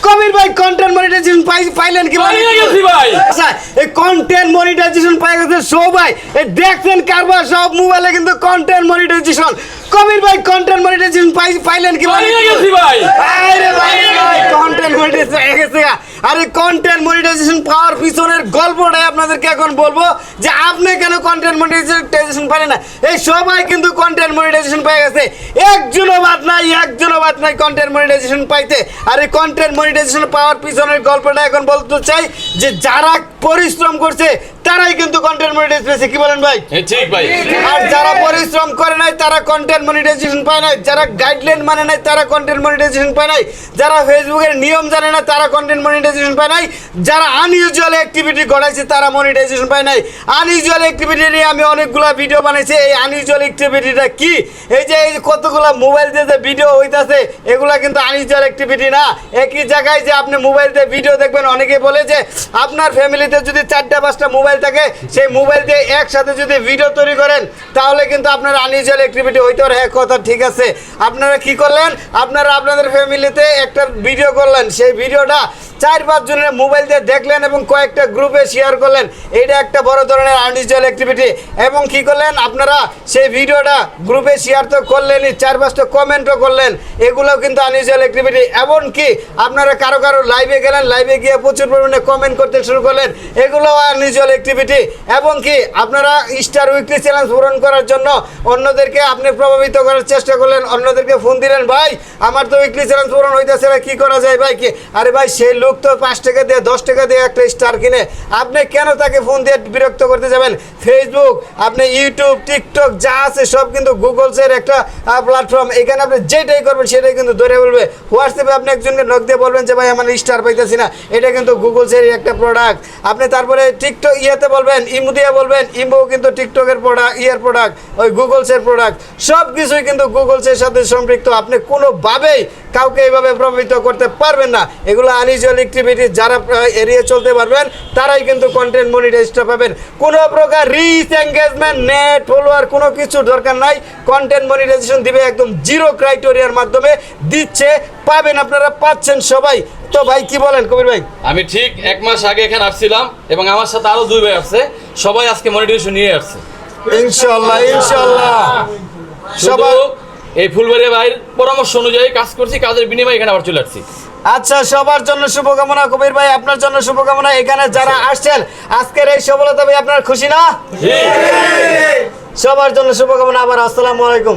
কবির ভাই content monetization পাইলেন কি পাইয়ে গেছি ভাই। আচ্ছা এই কন্টেন্ট মনিটাইজেশন পাই গেছে সবাই এই দেখছেন কারবার সব মোবাইলে কিন্তু কন্টেন্ট মনিটাইজেশন কবির ভাই কন্টেন্ট মনিটাইজেশন পাইলেন কি পাইয়ে গেছি ভাই। আরে ভাই কন্টেন্ট মনিটাইজেশন হয়ে গেছে আরে কন্টেন্ট মনিটাইজেশন পাওয়ার পিছনের গল্পটাই আপনাদেরকে এখন বলবো যে আপনি কেন কন্টেন্ট মনিটাইজেশন পারেন না এই সবাই কিন্তু কন্টেন্ট মনিটাইজেশন পেয়ে গেছে একজনও বাদ নাই কন্টেন্ট মনিটাইজেশন পাইতে আর এই কন্টেন্ট মনিটাইজেশন পাওয়ার পিছনের গল্পটা এখন বলতে চাই যে যারা পরিশ্রম করছে তারাই কিন্তু কন্টেন্ট মনিটাইজেশন পেয়েছে কি বলেন ভাই ঠিক ভাই। আর যারা পরিশ্রম করে নাই তারা কন্টেন্ট মনিটাইজেশন পায় নাই যারা গাইডলাইন মানে নাই তারা কন্টেন্ট মনিটাইজেশন পায় নাই যারা ফেসবুকের নিয়ম জানে না তারা কন্টেন্ট মনিটাইজেশন পায় নাই যারা আনইউজুয়াল অ্যাক্টিভিটি ঘটাইছে তারা মনিটাইজেশন পায় নাই আনইউজুয়াল অ্যাক্টিভিটি নিয়ে আমি অনেকগুলা ভিডিও বানাইছি এই আনইউজুয়াল অ্যাক্টিভিটিটা কি এই যে কতগুলা মোবাইল দিয়ে যে ভিডিও হইতাছে এগুলা কিন্তু আনইউজুয়াল অ্যাক্টিভিটি না একই জায়গায় যে আপনি মোবাইল দিয়ে ভিডিও দেখবেন অনেকে বলে যে আপনার ফ্যামিলিতে যদি 4টা 5টা মোবাইল থাকে সেই মোবাইল দিয়ে একসাথে যদি ভিডিও তৈরি করেন তাহলে কিন্তু আপনার আনইউজুয়াল অ্যাক্টিভিটি হইতে পারে কথা ঠিক আছে আপনারা কি করলেন আপনারা আপনাদের ফ্যামিলিতে একটা ভিডিও করলেন সেই ভিডিওটা 4-5 জনের মোবাইল দিয়ে দেখলেন এবং কয়েকটা গ্রুপে শেয়ার করলেন এটা একটা বড় ধরনের আনইউজুয়াল অ্যাক্টিভিটি এবং কি করলেন আপনারা সেই ভিডিওটা গ্রুপে শেয়ার তো করলেনই 4-5টা কমেন্টও করলেন এগুলোও কিন্তু আনইউজুয়াল অ্যাক্টিভিটি এবং কি আপনারা কারো লাইভে গেলেন লাইভে গিয়ে প্রচুর পরিমাণে কমেন্ট করতে শুরু করলেন এগুলো আনইউজুয়াল অ্যাক্টিভিটি এবং কি আপনারা স্টার উইকলি চ্যালেঞ্জ পূরণ করার জন্য অন্যদেরকে আপনি প্রভাবিত করার চেষ্টা করলেন অন্যদেরকে ফোন দিলেন ভাই আমার তো উইকলি চ্যালেঞ্জ পূরণ হইতেছে না কি করা যায় ভাই কি আরে ভাই সেই লোক তো 5 টাকা দিয়ে 10 টাকা দিয়ে একটা স্টার কিনে আপনি কেন তাকে ফোন দিয়ে বিরক্ত করতে যাবেন ফেসবুক আপনি ইউটিউব টিকটক যা আছে সব কিন্তু গুগলসের একটা প্ল্যাটফর্ম এখানে আপনি যেটাই করবেন সেটাই কিন্তু ধরে বলবে হোয়াটসঅ্যাপে আপনি একজনকে নক দিয়ে বলবেন যে ভাই আমার স্টার পাইতেছি না এটা কিন্তু গুগলসের একটা প্রোডাক্ট আপনি তারপরে টিকটক ইয়েতে বলবেন ইমো দিয়ে বলবেন ইমো কিন্তু টিকটকের প্রোডাক্ট ওই গুগলসের প্রোডাক্ট সব কিছুই কিন্তু গুগলসের সাথে সম্পৃক্ত আপনি কোনোভাবেই কাউকে এইভাবে প্রভাবিত করতে পারবেন না এগুলো আনইউজুয়াল অ্যাক্টিভিটি যারা এড়িয়ে চলতে পারবেন তারাই কিন্তু কন্টেন্ট মনিটাইজটা পাবেন কোনো প্রকার রিচ এঙ্গেজমেন্ট নেট ফলোয়ার কোনো কিছু দরকার নাই কন্টেন্ট মনিটাইজেশন দিবে একদম জিরো ক্রাইটেরিয়ার মাধ্যমে দিচ্ছে পাবেন আপনারা পাচ্ছেন সবাই তো ভাই কি বলেন কবির ভাই আমি ঠিক 1 মাস আগে এখানে আসছিলাম এবং আমার সাথে আরো 2 ভাই আসছে সবাই আজকে মনিটাইজেশন নিয়ে আসছে ইনশাআল্লাহ সবাই এই ফুলবাড়িয়া ভাইয়ের পরামর্শ অনুযায়ী কাজ করছি কাজের বিনিময়ে এখানে আবার চলে আসছি আচ্ছা সবার জন্য শুভকামনা কবির ভাই আপনার জন্য শুভকামনা এখানে যারা আসছেন আজকের এই সফলতা ভাই আপনার খুশি না সবার জন্য শুভকামনা আবার আসসালামু আলাইকুম